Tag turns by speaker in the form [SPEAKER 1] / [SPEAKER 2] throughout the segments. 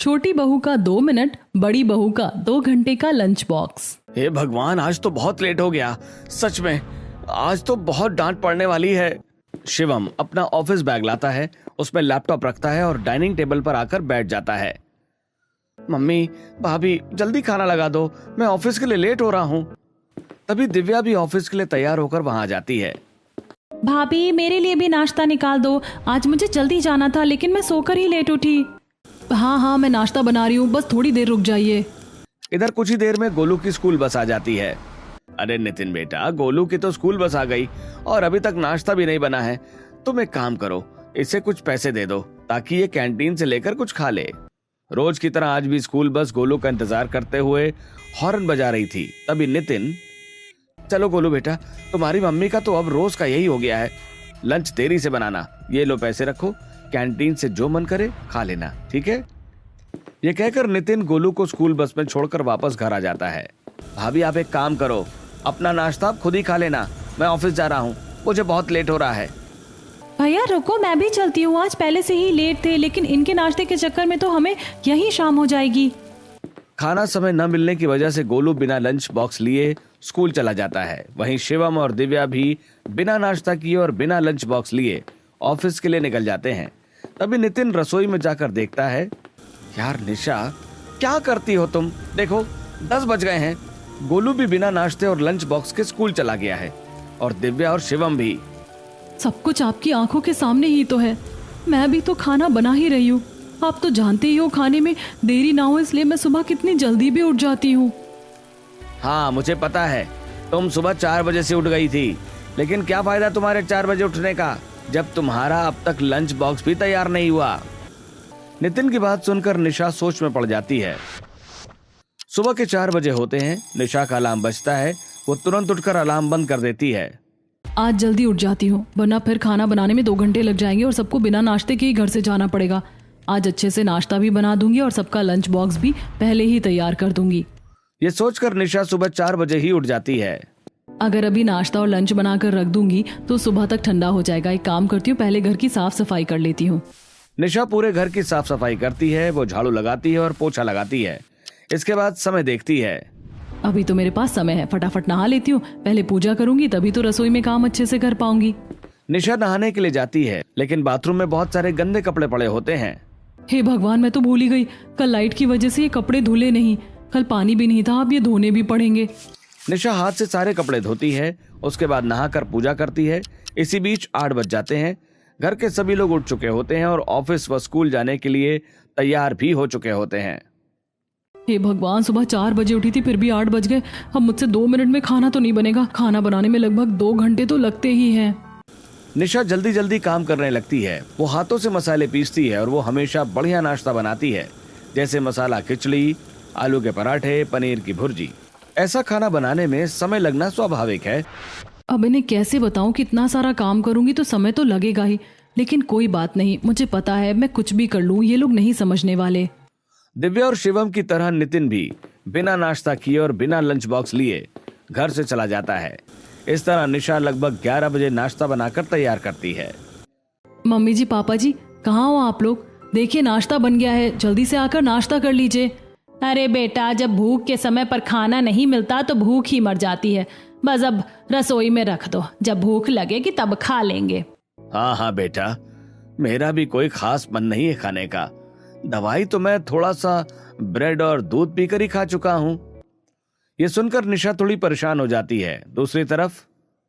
[SPEAKER 1] छोटी बहू का 2 मिनट, बड़ी बहू का 2 घंटे का लंच बॉक्स।
[SPEAKER 2] हे भगवान, आज तो बहुत लेट हो गया। सच में आज तो बहुत डांट पड़ने वाली है। शिवम अपना ऑफिस बैग लाता है, उसमें लैपटॉप रखता है और डाइनिंग टेबल पर आकर बैठ जाता है। मम्मी, भाभी, जल्दी खाना लगा दो, मैं ऑफिस के लिए लेट हो रहा हूँ। तभी दिव्या भी ऑफिस के लिए तैयार होकर वहां जाती है।
[SPEAKER 1] भाभी, मेरे लिए भी नाश्ता निकाल दो, आज मुझे जल्दी जाना था लेकिन मैं सोकर ही लेट उठी। हाँ, मैं नाश्ता बना रही हूँ, बस थोड़ी देर रुक जाइए।
[SPEAKER 2] इधर कुछ ही देर में गोलू की स्कूल बस आ जाती है। अरे नितिन बेटा, गोलू की तो स्कूल बस आ गई और अभी तक नाश्ता भी नहीं बना है। तुम एक काम करो, इसे कुछ पैसे दे दो ताकि ये कैंटीन से लेकर कुछ खा ले। रोज की तरह आज भी स्कूल बस गोलू का इंतजार करते हुए हॉर्न बजा रही थी। तभी नितिन, चलो गोलू बेटा, तुम्हारी मम्मी का तो अब रोज का यही हो गया है, लंच देरी से बनाना। ये लो पैसे रखो, कैंटीन से जो मन करे खा लेना, ठीक है? ये कहकर नितिन गोलू को स्कूल बस में छोड़कर वापस घर आ जाता है। भाभी, आप एक काम करो, अपना नाश्ता आप खुद ही खा लेना, मैं ऑफिस जा रहा हूँ, मुझे बहुत लेट हो रहा है।
[SPEAKER 1] भैया रुको, मैं भी चलती हूँ, आज पहले से ही लेट थे, लेकिन इनके नाश्ते के चक्कर में तो हमें यही शाम हो जाएगी।
[SPEAKER 2] खाना समय न मिलने की वजह से गोलू बिना लंच बॉक्स लिए स्कूल चला जाता है। वहीं शिवम और दिव्या भी बिना नाश्ता किए और बिना लंच बॉक्स लिए ऑफिस के लिए निकल जाते हैं। तभी नितिन रसोई में जाकर देखता है, यार निशा, क्या करती हो तुम? देखो 10 बज गए हैं, गोलू भी बिना नाश्ते और लंच बॉक्स के स्कूल चला गया है और दिव्या और शिवम भी।
[SPEAKER 1] सब कुछ आपकी आंखों के सामने ही तो है, मैं भी तो खाना बना ही रही हूँ। आप तो जानते ही हो खाने में देरी ना हो, इसलिए मैं सुबह कितनी जल्दी भी उठ जाती हूँ।
[SPEAKER 2] हाँ, मुझे पता है, तुम सुबह 4 बजे से उठ गई थी, लेकिन क्या फायदा तुम्हारे 4 बजे उठने का जब तुम्हारा अब तक लंच बॉक्स भी तैयार नहीं हुआ। नितिन की बात सुनकर निशा सोच में पड़ जाती है। सुबह के 4 बजे होते हैं, निशा का अलार्म बजता है। वो तुरंत उठकर अलार्म बंद कर देती है।
[SPEAKER 1] आज जल्दी उठ जाती हूँ, वरना फिर खाना बनाने में 2 घंटे लग जाएंगे और सबको बिना नाश्ते के ही घर से जाना पड़ेगा। आज अच्छे से नाश्ता भी बना दूंगी और सबका लंच बॉक्स भी पहले ही तैयार कर दूंगी।
[SPEAKER 2] ये सोचकर निशा सुबह 4 बजे ही उठ जाती है।
[SPEAKER 1] अगर अभी नाश्ता और लंच बनाकर रख दूंगी तो सुबह तक ठंडा हो जाएगा। एक काम करती हूँ, पहले घर की साफ सफाई कर लेती हूँ।
[SPEAKER 2] निशा पूरे घर की साफ सफाई करती है, वो झाड़ू लगाती है और पोछा लगाती है। इसके बाद समय देखती है।
[SPEAKER 1] अभी तो मेरे पास समय है, फटाफट नहा लेती हूँ, पहले पूजा करूंगी, तभी तो रसोई में काम अच्छे से कर पाऊंगी।
[SPEAKER 2] निशा नहाने के लिए जाती है, लेकिन बाथरूम में बहुत सारे गंदे कपड़े पड़े होते हैं।
[SPEAKER 1] हे भगवान, मैं तो भूल ही गई, कल लाइट की वजह से ये कपड़े धुले नहीं, कल पानी भी नहीं था, अब ये धोने भी पड़ेंगे।
[SPEAKER 2] निशा हाथ से सारे कपड़े धोती है, उसके बाद नहाकर पूजा करती है। इसी बीच 8 बज जाते हैं। घर के सभी लोग उठ चुके होते हैं और ऑफिस व स्कूल जाने के लिए तैयार भी हो चुके होते हैं।
[SPEAKER 1] हे भगवान, सुबह 4 बजे उठी थी, फिर भी 8 बज गए। अब मुझसे 2 मिनट में खाना तो नहीं बनेगा, खाना बनाने में लगभग 2 घंटे तो लगते ही हैं।
[SPEAKER 2] निशा जल्दी जल्दी काम करने लगती है। वो हाथों से मसाले पीसती है और वो हमेशा बढ़िया नाश्ता बनाती है, जैसे मसाला खिचड़ी, आलू के पराठे, पनीर की भुर्जी। ऐसा खाना बनाने में समय लगना स्वाभाविक है।
[SPEAKER 1] अब इन्हें कैसे बताऊं कि इतना सारा काम करूंगी तो समय तो लगेगा ही, लेकिन कोई बात नहीं, मुझे पता है मैं कुछ भी कर लूं, ये लोग नहीं समझने वाले।
[SPEAKER 2] दिव्या और शिवम की तरह नितिन भी बिना नाश्ता किए और बिना लंच बॉक्स लिए घर से चला जाता है। इस तरह निशा लगभग 11 बजे नाश्ता बनाकर तैयार करती है।
[SPEAKER 1] मम्मी जी, पापा जी, कहाँ हो आप लोग? देखिए नाश्ता बन गया है, जल्दी से आकर नाश्ता कर लीजिए। अरे बेटा, जब भूख के समय पर खाना नहीं मिलता तो भूख ही मर जाती है। बस अब रसोई में रख दो, जब भूख लगेगी तब खा लेंगे।
[SPEAKER 2] हाँ बेटा, मेरा भी कोई खास मन नहीं है खाने का। दवाई तो मैं थोड़ा सा ब्रेड और दूध पीकर ही खा चुका हूँ। ये सुनकर निशा थोड़ी परेशान हो जाती है। दूसरी तरफ,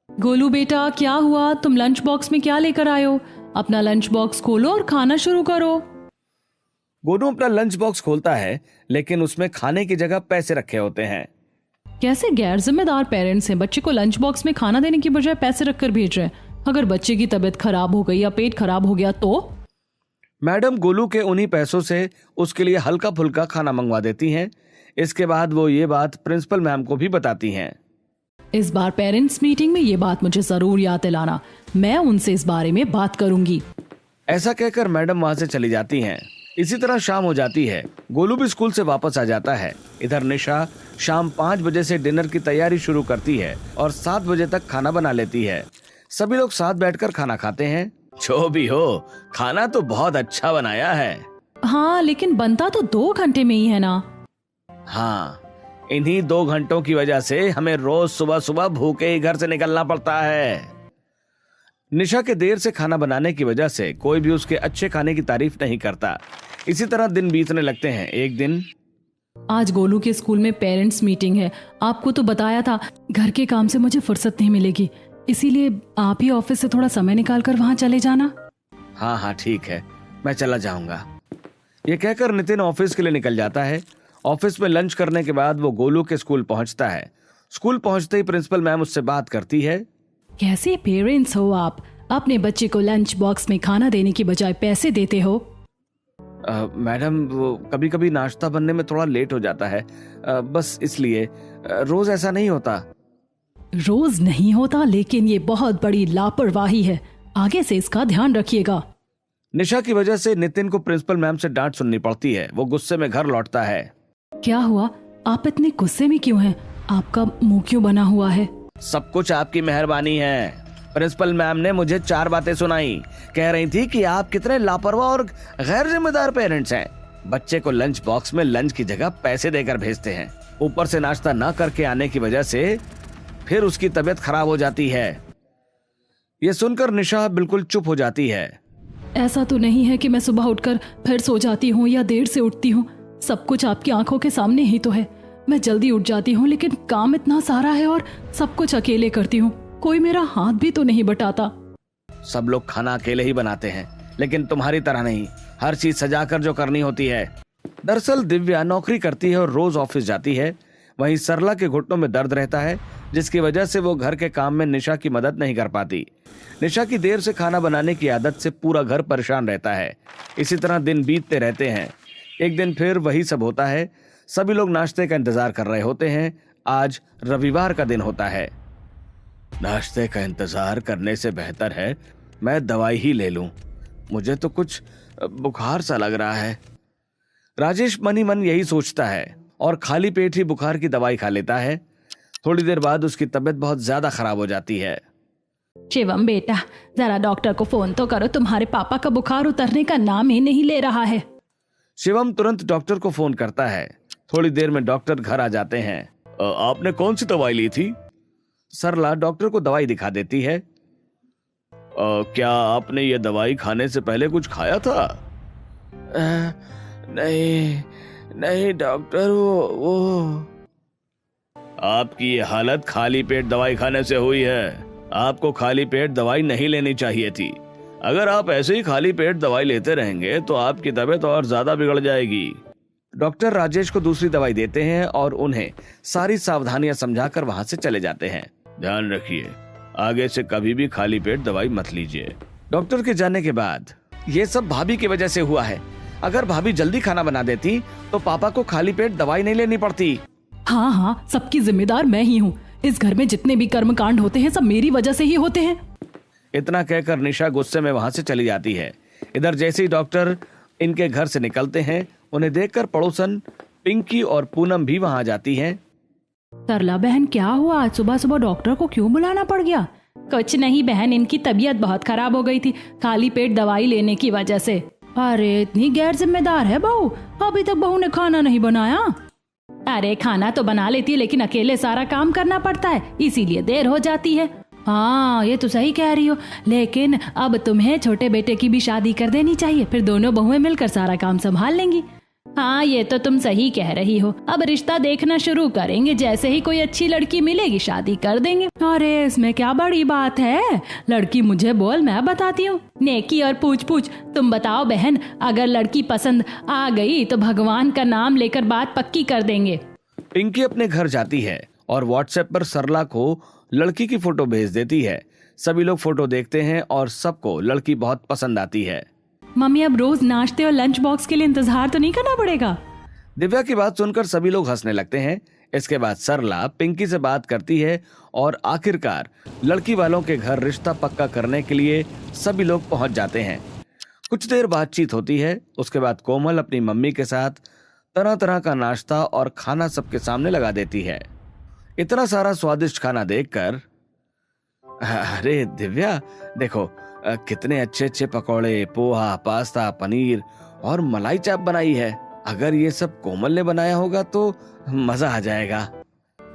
[SPEAKER 1] गोलू बेटा, क्या हुआ? तुम लंच बॉक्स में क्या लेकर आए हो? अपना लंच बॉक्स खोलो और खाना शुरू करो।
[SPEAKER 2] गोलू अपना लंच बॉक्स खोलता है, लेकिन उसमें खाने की जगह पैसे रखे होते हैं।
[SPEAKER 1] कैसे गैर जिम्मेदार पेरेंट्स हैं, बच्चे को लंच बॉक्स में खाना देने की बजाय पैसे रखकर भेज रहे हैं। अगर बच्चे की तबीयत खराब हो गई या पेट खराब हो गया तो?
[SPEAKER 2] मैडम गोलू के उन्हीं पैसों से उसके लिए हल्का फुल्का खाना मंगवा देती हैं। इसके बाद वो ये बात प्रिंसिपल मैम को भी बताती हैं।
[SPEAKER 1] इस बार पेरेंट्स मीटिंग में ये बात मुझे जरूर याद दिलाना, मैं उनसे इस बारे में बात करूंगी।
[SPEAKER 2] ऐसा कहकर मैडम वहां से चली जाती हैं। इसी तरह शाम हो जाती है। गोलू भी स्कूल से वापस आ जाता है। इधर निशा शाम 5 बजे से डिनर की तैयारी शुरू करती है और 7 बजे तक खाना बना लेती है। सभी लोग साथ बैठकर खाना खाते हैं। जो भी हो, खाना तो बहुत अच्छा बनाया है।
[SPEAKER 1] हाँ, लेकिन बनता तो 2 घंटे में ही है ना।
[SPEAKER 2] हाँ, इन्हीं 2 घंटों की वजह से हमें रोज सुबह सुबह भूखे ही घर से निकलना पड़ता है। निशा के देर से खाना बनाने की वजह से कोई भी उसके अच्छे खाने की तारीफ नहीं करता। इसी तरह दिन बीतने लगते हैं। एक दिन,
[SPEAKER 1] आज गोलू के स्कूल में पेरेंट्स मीटिंग है। आपको तो बताया था घर के काम से मुझे फुर्सत नहीं मिलेगी, इसीलिए आप ही ऑफिस से थोड़ा समय निकाल कर वहाँ चले जाना।
[SPEAKER 2] हाँ हाँ ठीक है, मैं चला जाऊंगा। ये कहकर नितिन ऑफिस के लिए निकल जाता है। ऑफिस में लंच करने के बाद वो गोलू के स्कूल पहुंचता है। स्कूल पहुंचते ही प्रिंसिपल मैम उससे बात करती है।
[SPEAKER 1] कैसे पेरेंट्स हो आप? अपने बच्चे को लंच बॉक्स में खाना देने की बजाय पैसे देते हो।
[SPEAKER 2] मैडम, वो कभी कभी नाश्ता बनने में थोड़ा लेट हो जाता है, बस इसलिए। रोज ऐसा नहीं होता।
[SPEAKER 1] रोज नहीं होता, लेकिन ये बहुत बड़ी लापरवाही है। आगे से इसका ध्यान रखिएगा।
[SPEAKER 2] निशा की वजह से नितिन को प्रिंसिपल मैम से डांट सुननी पड़ती है। वो गुस्से में घर लौटता है।
[SPEAKER 1] क्या हुआ? आप इतने गुस्से में क्यों हैं? आपका मुंह क्यों बना हुआ है?
[SPEAKER 2] सब कुछ आपकी मेहरबानी है। प्रिंसिपल मैम ने मुझे 4 बातें सुनाई। कह रही थी कि आप कितने लापरवाह और गैर जिम्मेदार पेरेंट्स हैं। बच्चे को लंच बॉक्स में लंच की जगह पैसे देकर भेजते हैं, ऊपर से नाश्ता ना करके आने की वजह से फिर उसकी तबीयत खराब हो जाती है। ये सुनकर निशा बिल्कुल चुप हो जाती है।
[SPEAKER 1] ऐसा तो नहीं है कि मैं सुबह उठकर फिर सो जाती हूँ या देर से उठती हूँ। सब कुछ आपकी आंखों के सामने ही तो है। मैं जल्दी उठ जाती हूँ, लेकिन काम इतना सारा है और सब कुछ अकेले करती हूँ। कोई मेरा हाथ भी तो नहीं बटाता।
[SPEAKER 2] सब लोग खाना अकेले ही बनाते हैं, लेकिन तुम्हारी तरह नहीं, हर चीज सजाकर जो करनी होती है। दरअसल दिव्या नौकरी करती है और रोज ऑफिस जाती है। वहीं सरला के घुटनों में दर्द रहता है, जिसकी वजह से वो घर के काम में निशा की मदद नहीं कर पाती। निशा की देर से खाना बनाने की आदत से पूरा घर परेशान रहता है। इसी तरह दिन बीतते रहते हैं। एक दिन फिर वही सब होता है। सभी लोग नाश्ते का इंतजार कर रहे होते हैं। आज रविवार का दिन होता है। नाश्ते का इंतजार करने से बेहतर है मैं दवाई ही ले लूं। मुझे तो कुछ बुखार सा लग रहा है। राजेश मन ही मन यही सोचता है और खाली पेट ही बुखार की दवाई खा लेता है। थोड़ी देर बाद उसकी तबीयत बहुत ज्यादा खराब हो जाती है।
[SPEAKER 1] शिवम बेटा, जरा डॉक्टर को फोन तो करो। तुम्हारे पापा का बुखार उतरने का नाम ही नहीं ले रहा है।
[SPEAKER 2] शिवम तुरंत डॉक्टर को फोन करता है। थोड़ी देर में डॉक्टर घर आ जाते हैं। आपने कौन सी दवाई ली थी? सरला डॉक्टर को दवाई दिखा देती है। क्या आपने ये दवाई खाने से पहले कुछ खाया था? नहीं नहीं डॉक्टर, वो आपकी ये हालत खाली पेट दवाई खाने से हुई है। आपको खाली पेट दवाई नहीं लेनी चाहिए थी। अगर आप ऐसे ही खाली पेट दवाई लेते रहेंगे तो आपकी तबीयत और ज्यादा बिगड़ जाएगी। डॉक्टर राजेश को दूसरी दवाई देते हैं और उन्हें सारी सावधानियां समझाकर वहां से चले जाते हैं। ध्यान रखिए, आगे से कभी भी खाली पेट दवाई मत लीजिए। डॉक्टर के जाने के बाद ये सब भाभी की वजह से हुआ है। अगर भाभी जल्दी खाना बना देती तो पापा को खाली पेट दवाई नहीं लेनी पड़ती।
[SPEAKER 1] हाँ हाँ, सबकी जिम्मेदार मैं ही हूँ। इस घर में जितने भी कर्म कांड होते हैं सब मेरी वजह से ही होते हैं।
[SPEAKER 2] इतना कहकर निशा गुस्से में वहां से चली जाती है। इधर जैसे ही डॉक्टर इनके घर से निकलते हैं, उन्हें देखकर पड़ोसन पिंकी और पूनम भी वहां जाती हैं।
[SPEAKER 1] सरला बहन, क्या हुआ? आज सुबह सुबह डॉक्टर को क्यों बुलाना पड़ गया? कुछ नहीं बहन, इनकी तबीयत बहुत खराब हो गई थी खाली पेट दवाई लेने की वजह से। अरे इतनी गैर जिम्मेदार है बहू, अभी तक बहू ने खाना नहीं बनाया। अरे खाना तो बना लेती है, लेकिन अकेले सारा काम करना पड़ता है, इसीलिए देर हो जाती है। हाँ ये तो सही कह रही हो, लेकिन अब तुम्हें छोटे बेटे की भी शादी कर देनी चाहिए, फिर दोनों बहुएं मिलकर सारा काम संभाल लेंगी। हाँ ये तो तुम सही कह रही हो। अब रिश्ता देखना शुरू करेंगे, जैसे ही कोई अच्छी लड़की मिलेगी शादी कर देंगे। अरे इसमें क्या बड़ी बात है, लड़की मुझे बोल, मैं बताती हूँ। नेकी और पूछ पूछ। तुम बताओ बहन, अगर लड़की पसंद आ गई तो भगवान का नाम लेकर बात पक्की कर देंगे।
[SPEAKER 2] पिंकी अपने घर जाती है और व्हाट्सएप पर सरला को लड़की की फोटो भेज देती है। सभी लोग फोटो देखते हैं और सबको लड़की बहुत पसंद आती है।
[SPEAKER 1] मम्मी, अब रोज नाश्ते और लंच बॉक्स के लिए इंतजार तो नहीं करना पड़ेगा।
[SPEAKER 2] दिव्या की बात सुनकर सभी लोग हंसने लगते हैं। इसके बाद सरला पिंकी से बात करती है और आखिरकार लड़की वालों के घर रिश्ता पक्का करने के लिए सभी लोग पहुंच जाते हैं। कुछ देर बातचीत होती है। उसके बाद कोमल अपनी मम्मी के साथ तरह तरह का नाश्ता और खाना सबके सामने लगा देती है। इतना सारा स्वादिष्ट खाना देखकर, अरे दिव्या देखो, कितने अच्छे अच्छे पकौड़े, पोहा, पास्ता, पनीर और मलाई चाप बनाई है। अगर ये सब कोमल ने बनाया होगा तो मजा आ जाएगा।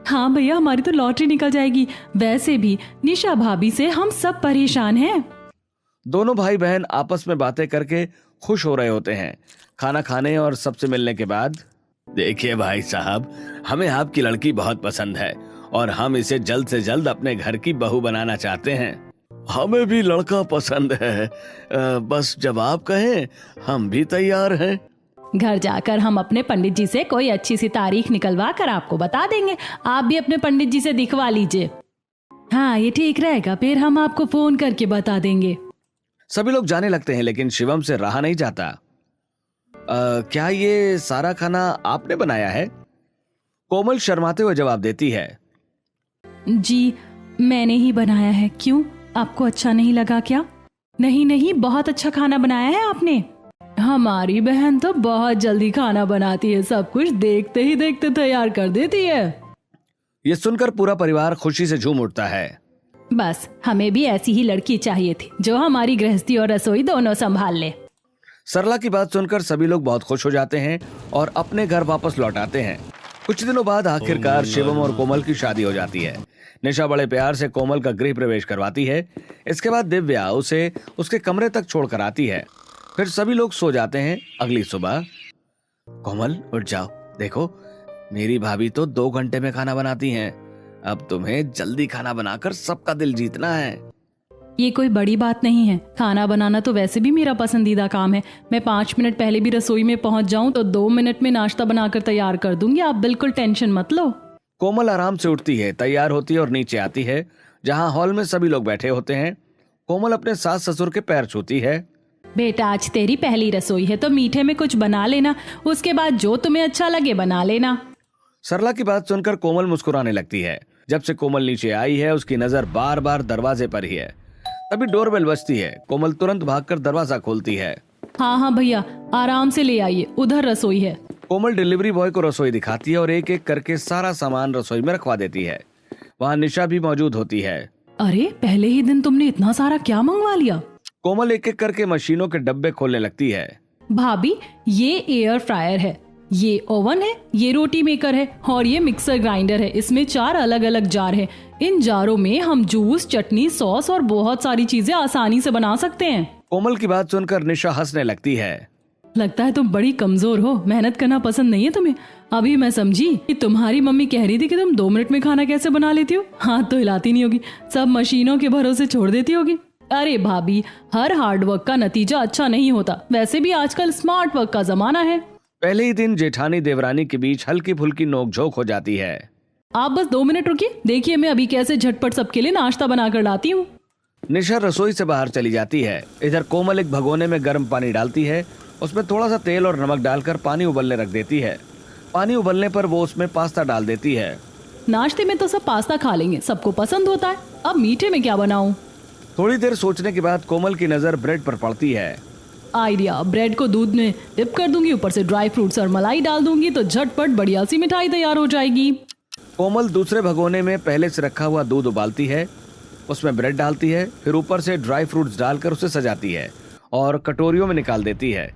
[SPEAKER 1] हाँ भैया, हमारी तो लॉटरी निकल जाएगी। वैसे भी निशा भाभी से हम सब परेशान हैं।
[SPEAKER 2] दोनों भाई बहन आपस में बातें करके खुश हो रहे होते हैं। खाना खाने और सबसे मिलने के बाद, देखिए भाई साहब, हमें आपकी लड़की बहुत पसंद है और हम इसे जल्द से जल्द अपने घर की बहू बनाना चाहते हैं। हमें भी लड़का पसंद है, बस जब आप कहें हम भी तैयार हैं।
[SPEAKER 1] घर जाकर हम अपने पंडित जी से कोई अच्छी सी तारीख निकलवा कर आपको बता देंगे। आप भी अपने पंडित जी से दिखवा लीजिए। हाँ, ये ठीक रहेगा, फिर हम आपको फोन करके बता देंगे।
[SPEAKER 2] सभी लोग जाने लगते हैं, लेकिन शिवम से रहा नहीं जाता। क्या ये सारा खाना आपने बनाया है? कोमल शर्माते हुए जवाब देती है।
[SPEAKER 1] जी, मैंने ही बनाया है। क्यों, आपको अच्छा नहीं लगा क्या? नहीं, बहुत अच्छा खाना बनाया है आपने। हमारी बहन तो बहुत जल्दी खाना बनाती है, सब कुछ देखते ही देखते तैयार कर देती है।
[SPEAKER 2] ये सुनकर पूरा परिवार खुशी से झूम उठता है।
[SPEAKER 1] बस हमें भी ऐसी ही लड़की चाहिए थी, जो हमारी गृहस्थी और रसोई दोनों संभाल ले।
[SPEAKER 2] सरला की बात सुनकर सभी लोग बहुत खुश हो जाते हैं और अपने घर वापस लौट आते हैं। कुछ दिनों बाद आखिरकार शिवम और कोमल की शादी हो जाती है। निशा बड़े प्यार से कोमल का गृह प्रवेश करवाती है। इसके बाद दिव्या उसे उसके कमरे तक छोड़कर आती है। फिर सभी लोग सो जाते हैं। अगली सुबह, कोमल उठ जाओ, देखो मेरी भाभी तो 2 घंटे में खाना बनाती हैं। अब तुम्हें जल्दी खाना बनाकर सबका दिल जीतना है।
[SPEAKER 1] ये कोई बड़ी बात नहीं है। खाना बनाना तो वैसे भी मेरा पसंदीदा काम है। मैं 5 मिनट पहले भी रसोई में पहुंच जाऊं तो 2 मिनट में नाश्ता बनाकर तैयार कर दूंगी। आप बिल्कुल टेंशन मत लो।
[SPEAKER 2] कोमल आराम से उठती है, तैयार होती है और नीचे आती है, जहां हॉल में सभी लोग बैठे होते हैं। कोमल अपने सास ससुर के पैर छूती है।
[SPEAKER 1] बेटा, आज तेरी पहली रसोई है तो मीठे में कुछ बना लेना, उसके बाद जो तुम्हें अच्छा लगे बना लेना।
[SPEAKER 2] सरला की बात सुनकर कोमल मुस्कुराने लगती है। जब से कोमल नीचे आई है, उसकी नजर बार बार दरवाजे पर ही है। तभी डोरबेल बजती है। कोमल तुरंत भागकर दरवाजा खोलती है।
[SPEAKER 1] हाँ भैया, आराम से ले आइए, उधर रसोई है।
[SPEAKER 2] कोमल डिलीवरी बॉय को रसोई दिखाती है और एक एक करके सारा सामान रसोई में रखवा देती है। वहाँ निशा भी मौजूद होती है।
[SPEAKER 1] अरे, पहले ही दिन तुमने इतना सारा क्या मंगवा लिया?
[SPEAKER 2] कोमल एक एक करके मशीनों के डब्बे खोलने लगती है।
[SPEAKER 1] भाभी, ये एयर फ्रायर है, ये ओवन है, ये रोटी मेकर है और ये मिक्सर ग्राइंडर है। इसमें 4 अलग अलग जार है। इन जारों में हम जूस, चटनी, सॉस और बहुत सारी चीजें आसानी से बना सकते हैं।
[SPEAKER 2] कोमल की बात सुनकर निशा हंसने लगती है।
[SPEAKER 1] लगता है तुम बड़ी कमजोर हो, मेहनत करना पसंद नहीं है तुम्हें। अभी मैं समझी कि तुम्हारी मम्मी कह रही थी कि तुम 2 मिनट में खाना कैसे बना लेती हो। हाथ तो हिलाती नहीं होगी, सब मशीनों के भरोसे छोड़ देती होगी। अरे भाभी, हर हार्ड वर्क का नतीजा अच्छा नहीं होता। वैसे भी आजकल स्मार्ट वर्क का जमाना है।
[SPEAKER 2] पहले ही दिन जेठानी देवरानी के बीच हल्की फुल्की नोकझोंक हो जाती है।
[SPEAKER 1] आप बस 2 मिनट रुकिए, देखिए मैं अभी कैसे झटपट सबके लिए नाश्ता बनाकर लाती हूँ।
[SPEAKER 2] निशा रसोई से बाहर चली जाती है। इधर कोमल एक भगोने में गर्म पानी डालती है। उसमें थोड़ा सा तेल और नमक डालकर पानी उबलने रख देती है। पानी उबलने पर वो उसमें पास्ता डाल देती है।
[SPEAKER 1] नाश्ते में तो सब पास्ता खा लेंगे, सबको पसंद होता है। अब मीठे में क्या बनाऊं?
[SPEAKER 2] थोड़ी देर सोचने के बाद कोमल की नजर ब्रेड पर पड़ती है।
[SPEAKER 1] आइडिया, ब्रेड को दूध में डिप कर दूंगी, ऊपर से ड्राई फ्रूट्स और मलाई डाल दूंगी तो झटपट बढ़िया सी मिठाई तैयार हो जाएगी।
[SPEAKER 2] कोमल दूसरे भगोने में पहले से रखा हुआ दूध उबालती है, उसमें ब्रेड डालती है, फिर ऊपर से ड्राई फ्रूट्स डालकर उसे सजाती है और कटोरियों में निकाल देती है।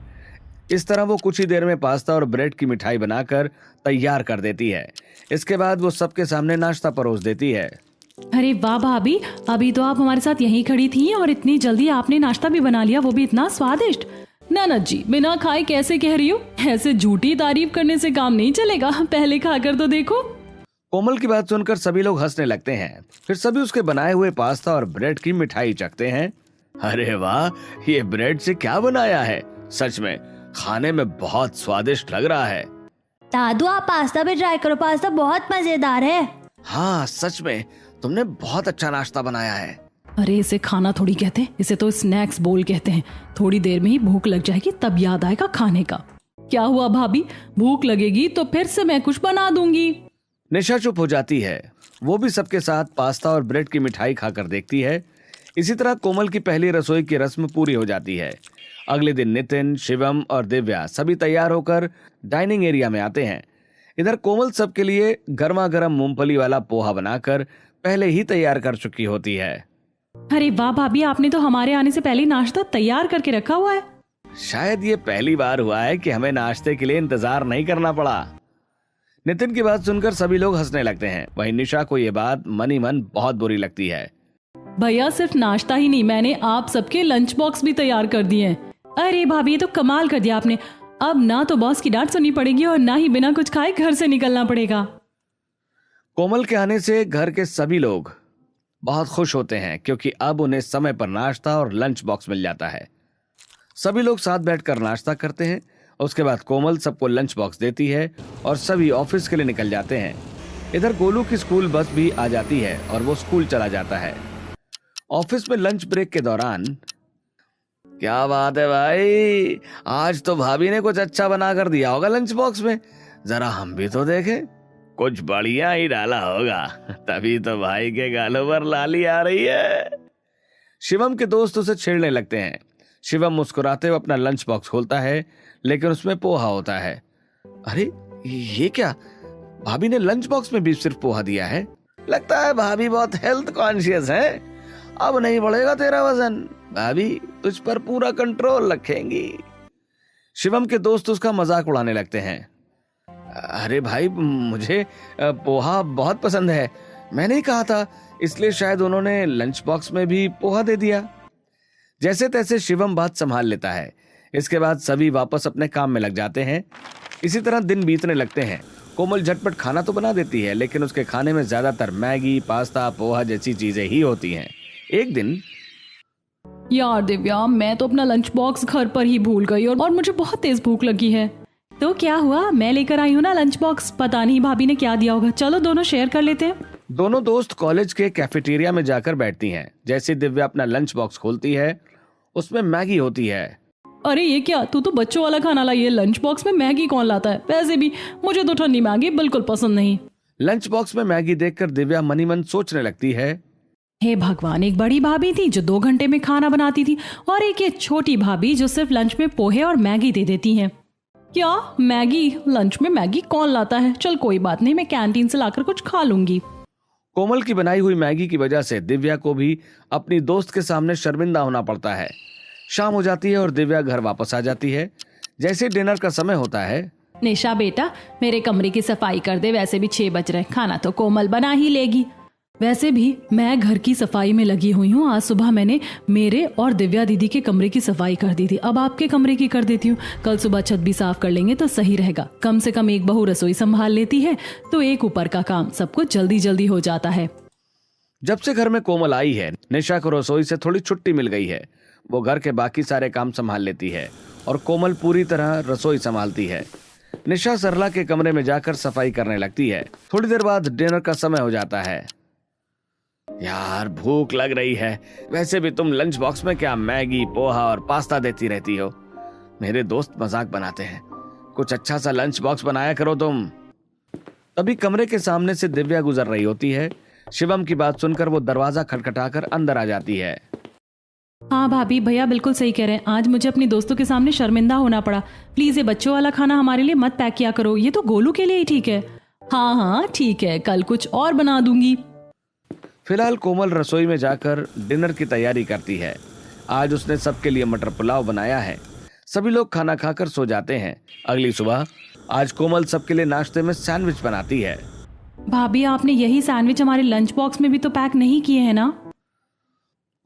[SPEAKER 2] इस तरह वो कुछ ही देर में पास्ता और ब्रेड की मिठाई बनाकर तैयार कर देती है। इसके बाद वो सबके सामने नाश्ता परोस देती है।
[SPEAKER 1] अरे वाह भाभी, अभी तो आप हमारे साथ यहीं खड़ी थी और इतनी जल्दी आपने नाश्ता भी बना लिया, वो भी इतना स्वादिष्ट। ननद जी, बिना खाए कैसे कह रही हो? ऐसे झूठी तारीफ करने से काम नहीं चलेगा, पहले खाकर तो देखो।
[SPEAKER 2] कोमल की बात सुनकर सभी लोग हंसने लगते हैं। फिर सभी उसके बनाए हुए पास्ता और ब्रेड की मिठाई चखते हैं। अरे वाह, ये ब्रेड से क्या बनाया है? सच में खाने में बहुत स्वादिष्ट लग रहा है।
[SPEAKER 3] दादू, आप पास्ता भी ट्राई करो, पास्ता बहुत मजेदार है।
[SPEAKER 2] हाँ, सच में तुमने बहुत अच्छा नाश्ता बनाया है।
[SPEAKER 1] अरे, इसे खाना थोड़ी कहते हैं, इसे तो स्नैक्स बोल कहते हैं। थोड़ी देर में ही भूख लग जाएगी, तब याद आएगा खाने का। क्या हुआ भाभी, भूख लगेगी तो फिर से मैं कुछ बना दूंगी।
[SPEAKER 2] निशा चुप हो जाती है। वो भी सबके साथ पास्ता और ब्रेड की मिठाई खाकर देखती है। इसी तरह कोमल की पहली रसोई की रस्म पूरी हो जाती है। अगले दिन नितिन, शिवम और दिव्या सभी तैयार होकर डाइनिंग एरिया में आते हैं। इधर कोमल सबके लिए गर्मा गर्म मूंगफली वाला पोहा बनाकर पहले ही तैयार कर चुकी होती है।
[SPEAKER 1] अरे वाह भाभी, आपने तो हमारे आने से पहले नाश्ता तैयार करके रखा हुआ है।
[SPEAKER 2] शायद ये पहली बार हुआ है कि हमें नाश्ते के लिए इंतजार नहीं करना पड़ा। नितिन की बात सुनकर सभी लोग हंसने लगते हैं। वहीं निशा को ये बात मन ही मन बहुत बुरी लगती है।
[SPEAKER 1] भैया सिर्फ नाश्ता ही नहीं, मैंने आप सबके लंच बॉक्स भी तैयार कर दिए हैं। अरे भाभी, ये तो कमाल कर दिया आपने। अब ना तो बॉस की डांट सुननी पड़ेगी और ना ही बिना कुछ खाए घर से निकलना पड़ेगा।
[SPEAKER 2] कोमल के आने से घर के सभी लोग बहुत खुश होते हैं क्योंकि अब उन्हें समय पर नाश्ता और लंच बॉक्स मिल जाता है। सभी लोग साथ बैठकर नाश्ता करते हैं। उसके बाद कोमल सबको लंच बॉक्स देती है और सभी ऑफिस के लिए निकल जाते हैं। इधर गोलू की स्कूल बस भी आ जाती है और वो स्कूल चला जाता है। ऑफिस में लंच ब्रेक के दौरान, क्या बात है भाई, आज तो भाभी ने कुछ अच्छा बना कर दिया होगा लंच बॉक्स में, जरा हम भी तो देखें। कुछ बढ़िया ही डाला होगा, तभी तो भाई के गालों पर लाली आ रही है। शिवम के दोस्त उसे छेड़ने लगते हैं। शिवम मुस्कुराते हुए अपना लंच बॉक्स खोलता है, लेकिन उसमें पोहा होता है। अरे ये क्या, भाभी ने लंच बॉक्स में भी सिर्फ पोहा दिया है। लगता है भाभी बहुत हेल्थ कॉन्शियस है। अब नहीं बढ़ेगा तेरा वजन, भाभी तुझ पर पूरा कंट्रोल रखेंगी। शिवम के दोस्त उसका मजाक उड़ाने लगते हैं। अरे भाई, मुझे पोहा बहुत पसंद है, मैंने ही कहा था, इसलिए शायद उन्होंने लंच बॉक्स में भी पोहा दे दिया। जैसे तैसे शिवम बात संभाल लेता है। इसके बाद सभी वापस अपने काम में लग जाते हैं। इसी तरह दिन बीतने लगते हैं। कोमल झटपट खाना तो बना देती है, लेकिन उसके खाने में ज्यादातर मैगी, पास्ता, पोहा जैसी चीजें ही होती हैं। एक दिन,
[SPEAKER 1] यार दिव्या, मैं तो अपना लंच बॉक्स घर पर ही भूल गई और मुझे बहुत तेज भूख लगी है। तो क्या हुआ, मैं लेकर आई हूँ ना लंच बॉक्स, पता नहीं भाभी ने क्या दिया होगा, चलो दोनों शेयर कर लेते हैं।
[SPEAKER 2] दोनों दोस्त कॉलेज के कैफेटेरिया में जाकर बैठती हैं। जैसे दिव्या अपना लंच बॉक्स खोलती है, उसमें मैगी होती है।
[SPEAKER 1] अरे ये क्या, तू तो बच्चों वाला खाना लाई है, लंच बॉक्स में मैगी कौन लाता है? वैसे भी मुझे तो ठंडी मैगी बिल्कुल पसंद नहीं।
[SPEAKER 2] लंच बॉक्स में मैगी देखकर दिव्या मनी मन सोचने लगती है,
[SPEAKER 1] हे भगवान, एक बड़ी भाभी थी जो 2 घंटे में खाना बनाती थी और एक ये छोटी भाभी जो सिर्फ लंच में पोहे और मैगी दे देती हैं। क्या मैगी, लंच में मैगी कौन लाता है? चल कोई बात नहीं, मैं कैंटीन से लाकर कुछ खा लूंगी।
[SPEAKER 2] कोमल की बनाई हुई मैगी की वजह से दिव्या को भी अपनी दोस्त के सामने शर्मिंदा होना पड़ता है। शाम हो जाती है और दिव्या घर वापस आ जाती है। जैसे डिनर का समय होता है,
[SPEAKER 1] निशा बेटा, मेरे कमरे की सफाई कर दे, वैसे भी 6 बज रहे, खाना तो कोमल बना ही लेगी। वैसे भी मैं घर की सफाई में लगी हुई हूँ। आज सुबह मैंने मेरे और दिव्या दीदी के कमरे की सफाई कर दी थी, अब आपके कमरे की कर देती हूँ। कल सुबह छत भी साफ कर लेंगे तो सही रहेगा। कम से कम एक बहू रसोई संभाल लेती है तो एक ऊपर का काम सब कुछ जल्दी जल्दी हो जाता है।
[SPEAKER 2] जब से घर में कोमल आई है, निशा को रसोई से थोड़ी छुट्टी मिल गई है। वो घर के बाकी सारे काम संभाल लेती है और कोमल पूरी तरह रसोई संभालती है। निशा सरला के कमरे में जाकर सफाई करने लगती है। थोड़ी देर बाद डिनर का समय हो जाता है। यार भूख लग रही है, वैसे भी तुम लंच बॉक्स में क्या मैगी, पोहा और पास्ता देती रहती हो। मेरे दोस्त मजाक बनाते हैं, कुछ अच्छा सा लंच बॉक्स बनाया करो तुम। तभी कमरे के सामने से दिव्या गुजर रही होती है। शिवम की बात सुनकर वो दरवाजा खटखटाकर अंदर आ जाती है।
[SPEAKER 1] हाँ भाभी, भैया बिल्कुल सही कह रहे हैं, आज मुझे अपनी दोस्तों के सामने शर्मिंदा होना पड़ा। प्लीज ये बच्चों वाला खाना हमारे लिए मत पैक किया करो, ये तो गोलू के लिए ही ठीक है। हाँ हाँ ठीक है, कल कुछ और बना दूंगी।
[SPEAKER 2] फिलहाल कोमल रसोई में जाकर डिनर की तैयारी करती है। आज उसने सबके लिए मटर पुलाव बनाया है। सभी लोग खाना खाकर सो जाते हैं। अगली सुबह आज कोमल सबके लिए नाश्ते में सैंडविच बनाती है।
[SPEAKER 1] भाभी, आपने यही सैंडविच हमारे लंच बॉक्स में भी तो पैक नहीं किए हैं ना?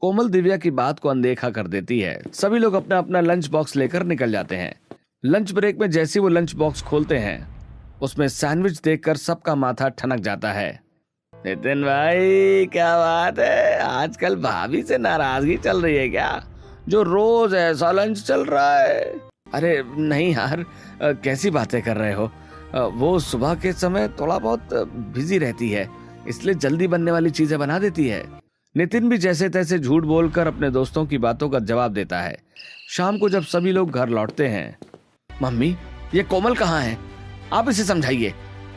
[SPEAKER 2] कोमल दिव्या की बात को अनदेखा कर देती है। सभी लोग अपना अपना लंच बॉक्स लेकर निकल जाते हैं। लंच ब्रेक में जैसे वो लंच बॉक्स खोलते हैं, उसमें सैंडविच देखकर सबका माथा ठनक जाता है। नितिन भाई, क्या बात है, आजकल भाभी से नाराजगी चल रही है क्या? जो रोज ऐसा लंच चल रहा है। अरे नहीं यार, कैसी बातें कर रहे हो। वो सुबह के समय थोड़ा बहुत बिजी रहती है, इसलिए जल्दी बनने वाली चीजें बना देती है। नितिन भी जैसे तैसे झूठ बोलकर अपने दोस्तों की बातों का जवाब देता है। शाम को जब सभी लोग घर लौटते हैं, मम्मी ये कोमल कहाँ है, आप इसे समझाइए।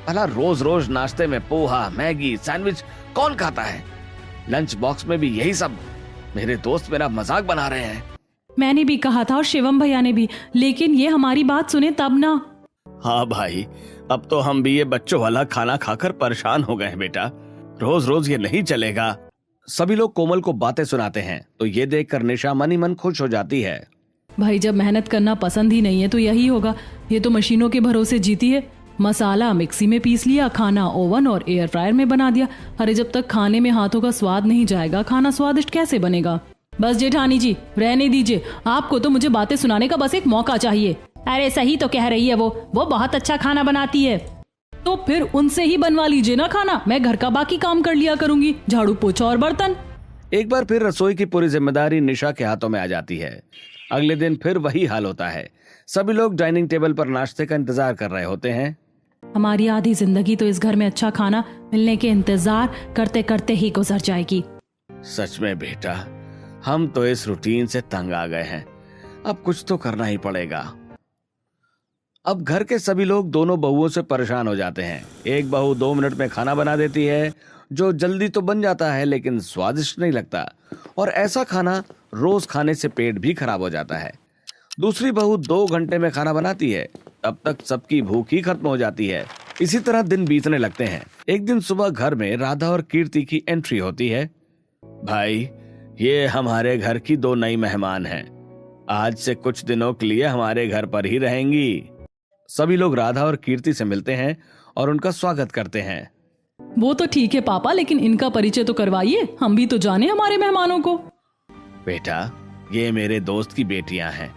[SPEAKER 2] भला रोज रोज नाश्ते में पोहा, मैगी, सैंडविच कौन खाता है? लंच बॉक्स में भी यही सब। मेरे दोस्त मेरा मजाक बना रहे हैं।
[SPEAKER 1] मैंने भी कहा था और शिवम भैया ने भी, लेकिन ये हमारी बात सुने तब ना।
[SPEAKER 2] हाँ भाई, अब तो हम भी ये बच्चों वाला खाना खाकर परेशान हो गए हैं बेटा, रोज रोज ये नहीं चलेगा। सभी लोग कोमल को बातें सुनाते हैं तो ये देखकर निशा मन ही मन खुश हो जाती है।
[SPEAKER 1] भाई जब मेहनत करना पसंद ही नहीं है तो यही होगा। ये तो मशीनों के भरोसे जीती है। मसाला मिक्सी में पीस लिया, खाना ओवन और एयर फ्रायर में बना दिया। अरे जब तक खाने में हाथों का स्वाद नहीं जाएगा खाना स्वादिष्ट कैसे बनेगा। बस जेठानी जी रहने दीजिए, आपको तो मुझे बातें सुनाने का बस एक मौका चाहिए। अरे सही तो कह रही है वो बहुत अच्छा खाना बनाती है। तो फिर उनसे ही बनवा लीजिए ना खाना, मैं घर का बाकी काम कर लिया करूंगी, झाड़ू पोछा और बर्तन।
[SPEAKER 2] एक बार फिर रसोई की पूरी जिम्मेदारी निशा के हाथों में आ जाती है। अगले दिन फिर वही हाल होता है। सभी लोग डाइनिंग टेबल पर नाश्ते का इंतजार कर रहे होते हैं।
[SPEAKER 1] हमारी आधी जिंदगी तो इस घर में अच्छा खाना मिलने के इंतजार करते करते ही गुजर जाएगी।
[SPEAKER 2] सच में बेटा, हम तो इस रूटीन से तंग आ गए हैं। अब कुछ तो करना ही पड़ेगा। अब घर के सभी लोग दोनों बहुओं से परेशान हो जाते हैं। एक बहू 2 मिनट में खाना बना देती है, जो जल्दी तो बन जाता है लेकिन स्वादिष्ट नहीं लगता, और ऐसा खाना रोज खाने से पेट भी खराब हो जाता है। दूसरी बहू 2 घंटे में खाना बनाती है, तब तक सबकी भूख ही खत्म हो जाती है। इसी तरह दिन बीतने लगते हैं। एक दिन सुबह घर में राधा और कीर्ति की एंट्री होती है। भाई, ये हमारे घर की 2 नई मेहमान हैं। आज से कुछ दिनों के लिए हमारे घर पर ही रहेंगी। सभी लोग राधा और कीर्ति से मिलते हैं और उनका स्वागत करते हैं।
[SPEAKER 1] वो तो ठीक है पापा, लेकिन इनका परिचय तो करवाइए, हम भी तो जाने हमारे मेहमानों को।
[SPEAKER 2] बेटा, ये मेरे दोस्त की बेटियां हैं।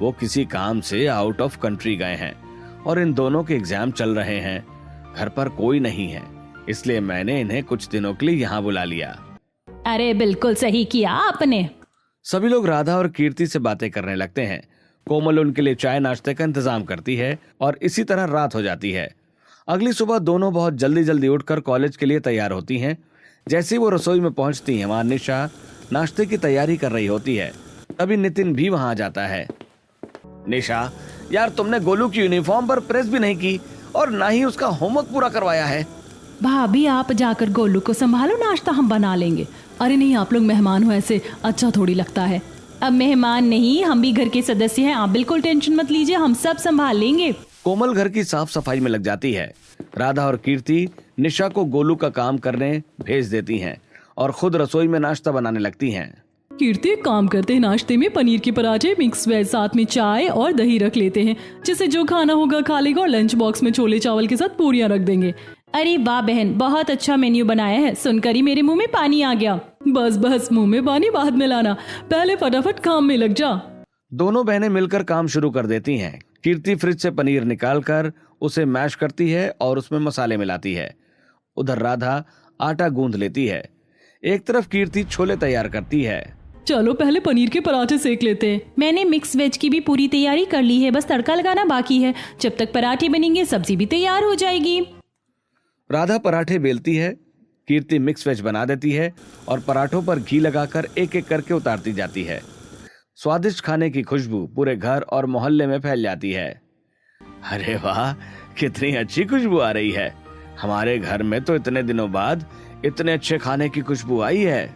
[SPEAKER 2] वो किसी काम से आउट ऑफ कंट्री गए हैं और इन दोनों के एग्जाम चल रहे हैं। घर पर कोई नहीं है, इसलिए मैंने इन्हें कुछ दिनों के लिए यहाँ बुला लिया।
[SPEAKER 1] अरे बिल्कुल सही किया आपने।
[SPEAKER 2] सभी लोग राधा और कीर्ति से बातें करने लगते हैं। कोमल उनके लिए चाय नाश्ते का इंतजाम करती है और इसी तरह रात हो जाती है। अगली सुबह दोनों बहुत जल्दी जल्दी उठकर कॉलेज के लिए तैयार होती हैं। जैसे ही वो रसोई में पहुंचती हैं, वहां निशा नाश्ते की तैयारी कर रही होती है। तभी नितिन भी वहां आ जाता है। निशा, यार तुमने गोलू की यूनिफॉर्म पर प्रेस भी नहीं की और ना ही उसका होमवर्क पूरा करवाया है।
[SPEAKER 1] भाभी आप जाकर गोलू को संभालो, नाश्ता हम बना लेंगे। अरे नहीं, आप लोग मेहमान हो, ऐसे अच्छा थोड़ी लगता है। अब मेहमान नहीं, हम भी घर के सदस्य हैं, आप बिल्कुल टेंशन मत लीजिए, हम सब संभाल लेंगे।
[SPEAKER 2] कोमल घर की साफ सफाई में लग जाती है। राधा और कीर्ति निशा को गोलू का काम करने भेज देती हैं और खुद रसोई में नाश्ता बनाने लगती हैं।
[SPEAKER 1] कीर्ति एक काम करते हैं, नाश्ते में पनीर के पराठे, मिक्स वेज, साथ में चाय और दही रख लेते हैं, जिससे जो खाना होगा खा लेगा, और लंच बॉक्स में छोले चावल के साथ पूरियां रख देंगे। अरे वाह बहन, बहुत अच्छा मेन्यू बनाया है, सुनकर ही मेरे मुंह में पानी आ गया। बस बस, मुंह में पानी बाद में लाना, पहले फटाफट काम में लग जा।
[SPEAKER 2] दोनों बहनें मिलकर काम शुरू कर देती हैं। कीर्ति फ्रिज से पनीर निकालकर उसे मैश करती है और उसमें मसाले मिलाती है। उधर राधा आटा गूंद लेती है। एक तरफ कीर्ति छोले तैयार करती है।
[SPEAKER 1] चलो पहले पनीर के पराठे सेक लेते हैं। मैंने मिक्स वेज की भी पूरी तैयारी कर ली है, बस तड़का लगाना बाकी है। जब तक पराठे बनेंगे सब्जी भी तैयार हो जाएगी।
[SPEAKER 2] राधा पराठे बेलती है, कीर्ति मिक्स वेज बना देती है और पराठों पर घी लगाकर एक एक करके उतारती जाती है। स्वादिष्ट खाने की खुशबू पूरे घर और मोहल्ले में फैल जाती है। अरे वाह, कितनी अच्छी खुशबू आ रही है। हमारे घर में तो इतने दिनों बाद इतने अच्छे खाने की खुशबू आई है।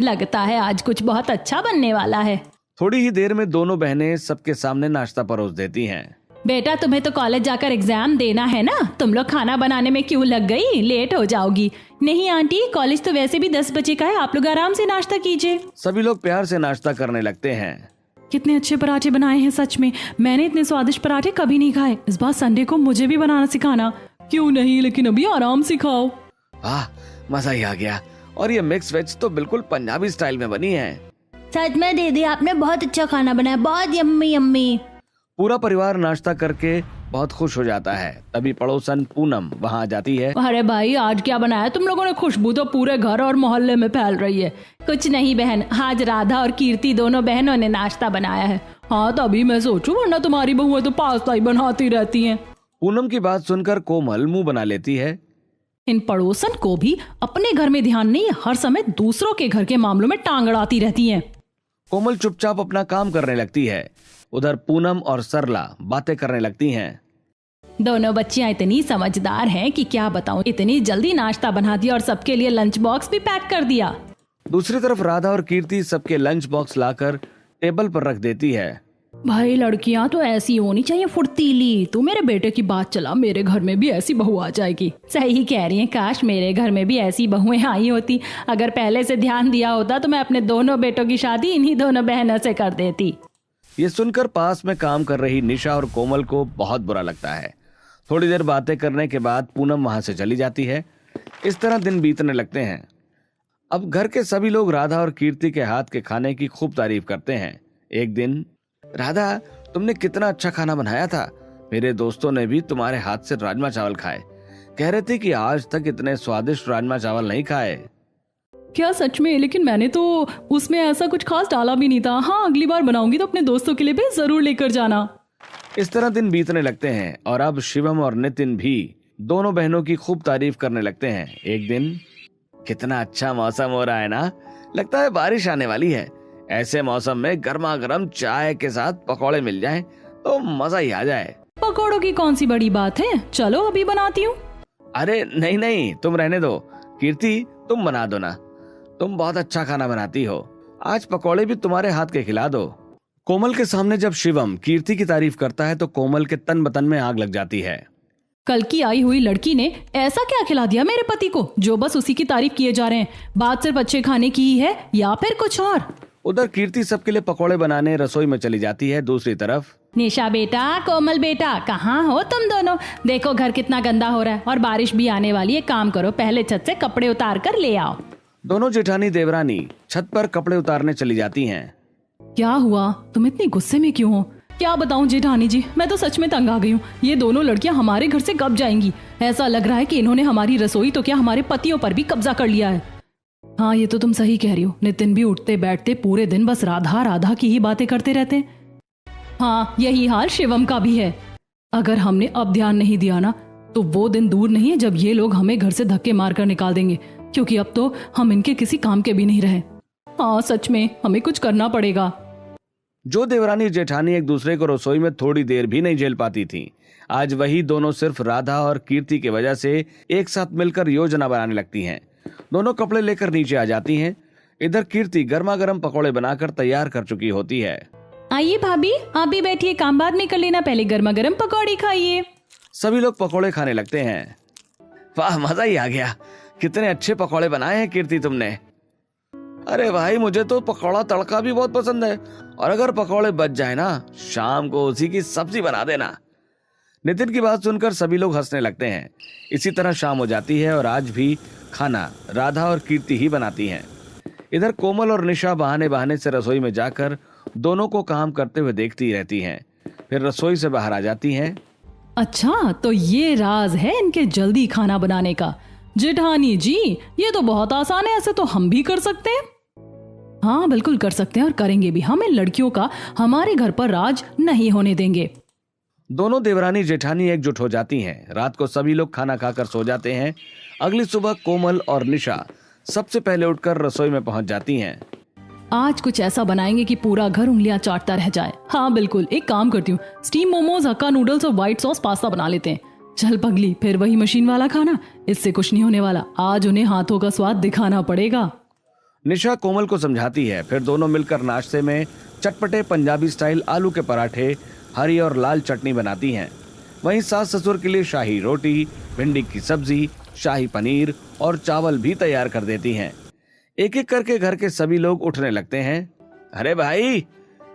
[SPEAKER 1] लगता है आज कुछ बहुत अच्छा बनने वाला है।
[SPEAKER 2] थोड़ी ही देर में दोनों बहनें सबके सामने नाश्ता परोस देती हैं।
[SPEAKER 1] बेटा, तुम्हें तो कॉलेज जाकर एग्जाम देना है ना, तुम लोग खाना बनाने में क्यों लग गई, लेट हो जाओगी। नहीं आंटी, कॉलेज तो वैसे भी 10 बजे का है, आप लोग आराम से नाश्ता कीजिए।
[SPEAKER 2] सभी लोग प्यार से नाश्ता करने लगते हैं।
[SPEAKER 1] कितने अच्छे पराठे बनाए हैं, सच में मैंने इतने स्वादिष्ट पराठे कभी नहीं खाए। इस बार संडे को मुझे भी बनाना सिखाना। क्यों नहीं, लेकिन अभी आराम से खाओ।
[SPEAKER 2] वाह, मजा ही आ गया। और ये मिक्स वेज तो बिल्कुल पंजाबी स्टाइल में बनी है।
[SPEAKER 3] सच में दीदी, आपने बहुत अच्छा खाना बनाया, बहुत यम्मी यम्मी।
[SPEAKER 2] पूरा परिवार नाश्ता करके बहुत खुश हो जाता है। तभी पड़ोसन पूनम वहां आ जाती है।
[SPEAKER 1] अरे भाई, आज क्या बनाया तुम लोगों ने, खुशबू तो पूरे घर और मोहल्ले में फैल रही है। कुछ नहीं बहन, आज राधा और कीर्ति दोनों बहनों ने नाश्ता बनाया है। हाँ, तभी मैं सोचूं, वरना तुम्हारी बहुएं तो पास्ता ही बनाती रहती हैं।
[SPEAKER 2] पूनम की बात सुनकर कोमल मुंह बना लेती है।
[SPEAKER 1] इन पड़ोसन को भी अपने घर में ध्यान नहीं, हर समय दूसरों के घर के मामलों में टांग अड़ाती रहती हैं।
[SPEAKER 2] कोमल चुपचाप अपना काम करने लगती है। उधर पूनम और सरला बातें करने लगती हैं।
[SPEAKER 1] दोनों बच्चियां इतनी समझदार हैं कि क्या बताऊं, इतनी जल्दी नाश्ता बना दिया और सबके लिए लंच बॉक्स भी पैक कर दिया।
[SPEAKER 2] दूसरी तरफ राधा और कीर्ति सबके लंच बॉक्स लाकर टेबल पर रख देती है।
[SPEAKER 1] भाई, लड़कियां तो ऐसी होनी चाहिए, फुर्तीली। तू मेरे बेटे की बात चला, मेरे घर में भी ऐसी बहू आ जाएगी। सही कह रही है, काश मेरे घर में भी ऐसी बहुएं आई होती। अगर पहले से ध्यान दिया होता तो मैं अपने दोनों बेटों की शादी इन्हीं दोनों बहनों से कर देती।
[SPEAKER 2] ये सुनकर पास में काम कर रही निशा और कोमल को बहुत बुरा लगता है। थोड़ी देर बातें करने के बाद पूनम वहां से चली जाती है। इस तरह दिन बीतने लगते हैं। अब घर के सभी लोग राधा और कीर्ति के हाथ के खाने की खूब तारीफ करते हैं। एक दिन, राधा तुमने कितना अच्छा खाना बनाया था, मेरे दोस्तों ने भी तुम्हारे हाथ से राजमा चावल खाए, कह रहे थे कि आज तक इतने स्वादिष्ट राजमा चावल नहीं खाए।
[SPEAKER 1] क्या सच में? लेकिन मैंने तो उसमें ऐसा कुछ खास डाला भी नहीं था। हाँ, अगली बार बनाऊंगी तो अपने दोस्तों के लिए भी जरूर लेकर जाना।
[SPEAKER 2] इस तरह दिन बीतने लगते हैं और अब शिवम और नितिन भी दोनों बहनों की खूब तारीफ करने लगते हैं। एक दिन, कितना अच्छा मौसम हो रहा है ना, लगता है बारिश आने वाली है। ऐसे मौसम में गर्मा गर्म चाय के साथ पकौड़े मिल जाएं तो मजा ही आ जाए।
[SPEAKER 1] पकौड़ों की कौन सी बड़ी बात है, चलो अभी बनाती हूँ।
[SPEAKER 2] अरे नहीं नहीं, तुम रहने दो। कीर्ति तुम बना दो ना, तुम बहुत अच्छा खाना बनाती हो, आज पकौड़े भी तुम्हारे हाथ के खिला दो। कोमल के सामने जब शिवम कीर्ति की तारीफ करता है तो कोमल के तन बतन में आग लग जाती है।
[SPEAKER 1] कल की आई हुई लड़की ने ऐसा क्या खिला दिया मेरे पति को जो बस उसी की तारीफ किए जा रहे हैं? बात सिर्फ अच्छे खाने की ही है या फिर कुछ और?
[SPEAKER 2] उधर कीर्ति सबके लिए पकौड़े बनाने रसोई में चली जाती है। दूसरी तरफ,
[SPEAKER 1] निशा बेटा, कोमल बेटा, कहाँ हो तुम दोनों? देखो घर कितना गंदा हो रहा है और बारिश भी आने वाली है। काम करो, पहले छत से कपड़े उतार कर ले आओ।
[SPEAKER 2] दोनों जेठानी देवरानी छत पर कपड़े उतारने चली जाती हैं।
[SPEAKER 1] क्या हुआ, तुम इतनी गुस्से में क्यों हो? क्या बताऊं जेठानी जी, मैं तो सच में तंग आ गई हूँ। ये दोनों लड़कियां हमारे घर से कब जाएंगी? ऐसा लग रहा है कि इन्होंने हमारी रसोई तो क्या हमारे पतियों पर भी कब्जा कर लिया है। हाँ, ये तो तुम सही कह रही हो। नितिन भी उठते बैठते पूरे दिन बस राधा राधा की ही बातें करते रहते हैं। हाँ, यही हाल शिवम का भी है। अगर हमने अब ध्यान नहीं दिया ना तो वो दिन दूर नहीं है जब ये लोग हमें घर से धक्के मारकर निकाल देंगे, क्योंकि अब तो हम इनके किसी काम के भी नहीं रहे। हाँ, सच में हमें कुछ करना पड़ेगा।
[SPEAKER 2] जो देवरानी जेठानी एक दूसरे को रसोई में थोड़ी देर भी नहीं झेल पाती थी, आज वही दोनों सिर्फ राधा और कीर्ति की वजह से एक साथ मिलकर योजना बनाने लगती हैं। दोनों कपड़े लेकर नीचे आ जाती हैं। इधर कीर्ति गर्मा गर्म पकौड़े बनाकर तैयार कर चुकी होती है।
[SPEAKER 1] आइए भाभी, आप भी बैठिए, काम बाद में कर लेना, पहले गर्मा गर्म पकौड़े खाइए।
[SPEAKER 2] सभी लोग पकौड़े खाने लगते हैं। वाह, मजा ही आ गया, कितने अच्छे पकौड़े बनाए हैं कीर्ति तुमने। अरे भाई, मुझे तो पकौड़ा तड़का भी बहुत पसंद है, और अगर पकौड़े बच जाए ना, शाम को उसी की सब्जी बना देना। नितिन की बात सुनकर सभी लोग हंसने लगते हैं। इसी तरह शाम हो जाती है और आज भी खाना राधा और कीर्ति ही बनाती हैं। इधर कोमल और निशा बहाने बहाने से रसोई में जाकर दोनों को काम करते हुए देखती रहती हैं, फिर रसोई से बाहर आ जाती हैं।
[SPEAKER 1] अच्छा, तो ये राज है इनके जल्दी खाना बनाने का। जेठानी जी, ये तो बहुत आसान है, ऐसे तो हम भी कर सकते हैं। हाँ, बिल्कुल कर सकते हैं और करेंगे भी। हम इन लड़कियों का हमारे घर पर राज नहीं होने देंगे।
[SPEAKER 2] दोनों देवरानी जेठानी एकजुट हो जाती हैं। रात को सभी लोग खाना खाकर सो जाते हैं। अगली सुबह कोमल और निशा सबसे पहले उठकर रसोई में पहुंच जाती हैं।
[SPEAKER 1] आज कुछ ऐसा बनाएंगे कि पूरा घर उंगलियां चाटता रह जाए। हाँ बिल्कुल, एक काम करती हूँ, स्टीम मोमोज, हक्का नूडल्स और व्हाइट सॉस पास्ता बना लेते हैं। चल पगली, फिर वही मशीन वाला खाना, इससे कुछ नहीं होने वाला। आज उन्हें हाथों का स्वाद दिखाना पड़ेगा।
[SPEAKER 2] निशा कोमल को समझाती है। फिर दोनों मिलकर नाश्ते में चटपटे पंजाबी स्टाइल आलू के पराठे, हरी और लाल चटनी बनाती हैं। वहीं सास ससुर के लिए शाही रोटी, भिंडी की सब्जी, शाही पनीर और चावल भी तैयार कर देती हैं। एक एक करके घर के सभी लोग उठने लगते हैं। अरे भाई,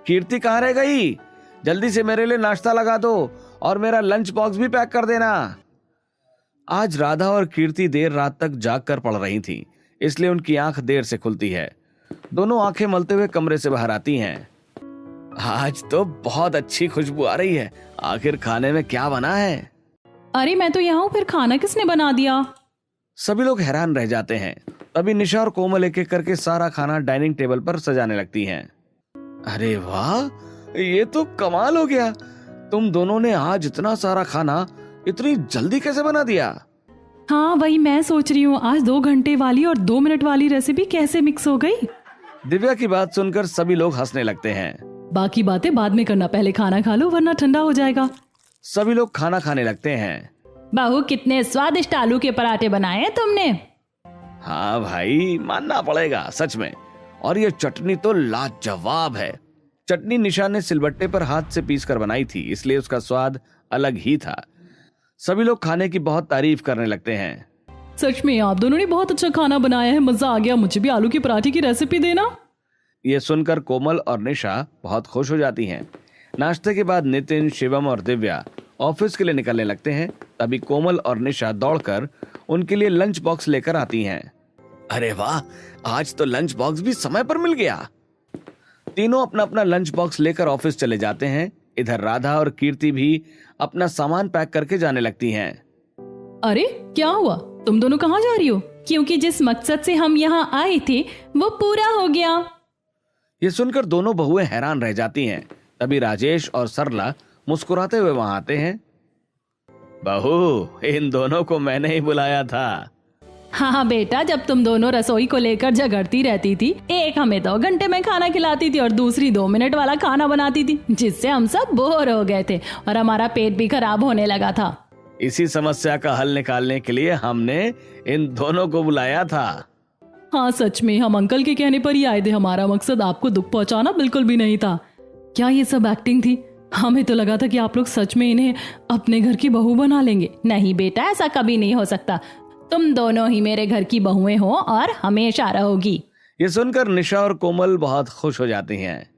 [SPEAKER 2] कीर्ति कहाँ रह गई? जल्दी से मेरे लिए नाश्ता लगा दो और मेरा लंच बॉक्स भी पैक कर देना। आज राधा और कीर्ति देर रात तक जाग कर पढ़ रही थी, इसलिए उनकी आंख देर से खुलती है। दोनों आंखें मलते हुए कमरे से बाहर आती हैं। आज तो बहुत अच्छी खुशबू आ रही है, आखिर खाने में क्या बना है?
[SPEAKER 1] अरे मैं तो यहाँ हूँ, फिर खाना किसने बना दिया?
[SPEAKER 2] सभी लोग हैरान रह जाते हैं। तभी निशा और कोमल एक एक करके सारा खाना डाइनिंग टेबल पर सजाने लगती हैं। अरे वाह, ये तो कमाल हो गया। तुम दोनों ने आज इतना सारा खाना इतनी जल्दी कैसे बना दिया?
[SPEAKER 1] हाँ, वही मैं सोच रही हूँ, आज 2 घंटे वाली और 2 मिनट वाली रेसिपी कैसे मिक्स हो गई?
[SPEAKER 2] दिव्या की बात सुनकर सभी लोग हंसने लगते हैं।
[SPEAKER 1] बाकी बातें बाद में करना, पहले खाना खा लो वरना ठंडा हो जाएगा।
[SPEAKER 2] सभी लोग खाना खाने लगते हैं।
[SPEAKER 1] बहू, कितने स्वादिष्ट आलू के पराठे बनाए हैं तुमने।
[SPEAKER 2] हाँ भाई, मानना पड़ेगा सच में। और ये चटनी तो लाजवाब है। चटनी निशा ने सिलबट्टे पर हाथ से पीसकर बनाई थी, इसलिए उसका स्वाद अलग ही था। सभी लोग खाने की बहुत तारीफ करने लगते हैं।
[SPEAKER 1] सच में आप दोनों ने बहुत अच्छा खाना बनाया है, मजा आ गया। मुझे भी आलू के पराठे की रेसिपी देना।
[SPEAKER 2] ये सुनकर कोमल और निशा बहुत खुश हो जाती हैं। नाश्ते के बाद नितिन, शिवम और दिव्या ऑफिस के लिए निकलने लगते हैं। तभी कोमल और निशा दौड़कर उनके लिए लंच बॉक्स लेकर आती हैं। अरे वाह, आज तो लंच बॉक्स भी समय पर मिल गया। तीनों अपना अपना लंच बॉक्स लेकर ऑफिस चले जाते हैं। इधर राधा और कीर्ति भी अपना सामान पैक करके जाने लगती हैं।
[SPEAKER 1] अरे क्या हुआ, तुम दोनों कहाँ जा रही हो? क्योंकि जिस मकसद से हम यहाँ आए थे वो पूरा हो गया।
[SPEAKER 2] ये सुनकर दोनों बहुएं हैरान रह जाती हैं। तभी राजेश और सरला मुस्कुराते हुए वहां आते हैं। बहू, इन दोनों को मैंने ही बुलाया था।
[SPEAKER 1] हाँ बेटा, जब तुम दोनों रसोई को लेकर झगड़ती रहती थी, एक हमें 2 घंटे में खाना खिलाती थी और दूसरी 2 मिनट वाला खाना बनाती थी, जिससे हम सब बोर हो गए थे और हमारा पेट भी खराब होने लगा था।
[SPEAKER 2] इसी समस्या का हल निकालने के लिए हमने इन दोनों को बुलाया था।
[SPEAKER 1] हाँ सच में, हम अंकल के कहने पर ही आए थे। हमारा मकसद आपको दुख पहुंचाना बिल्कुल भी नहीं था। क्या ये सब एक्टिंग थी? हमें तो लगा था कि आप लोग सच में इन्हें अपने घर की बहू बना लेंगे। नहीं बेटा, ऐसा कभी नहीं हो सकता। तुम दोनों ही मेरे घर की बहुएं हो और हमेशा रहोगी।
[SPEAKER 2] ये सुनकर निशा और कोमल बहुत खुश हो जाती हैं।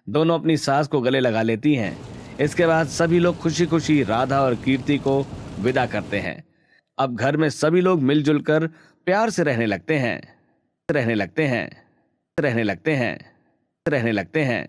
[SPEAKER 2] दोनों अपनी सास को गले लगा लेती हैं। इसके बाद सभी लोग खुशी खुशी राधा और कीर्ति को विदा करते हैं। अब घर में सभी लोग मिलजुल कर प्यार से रहने लगते हैं।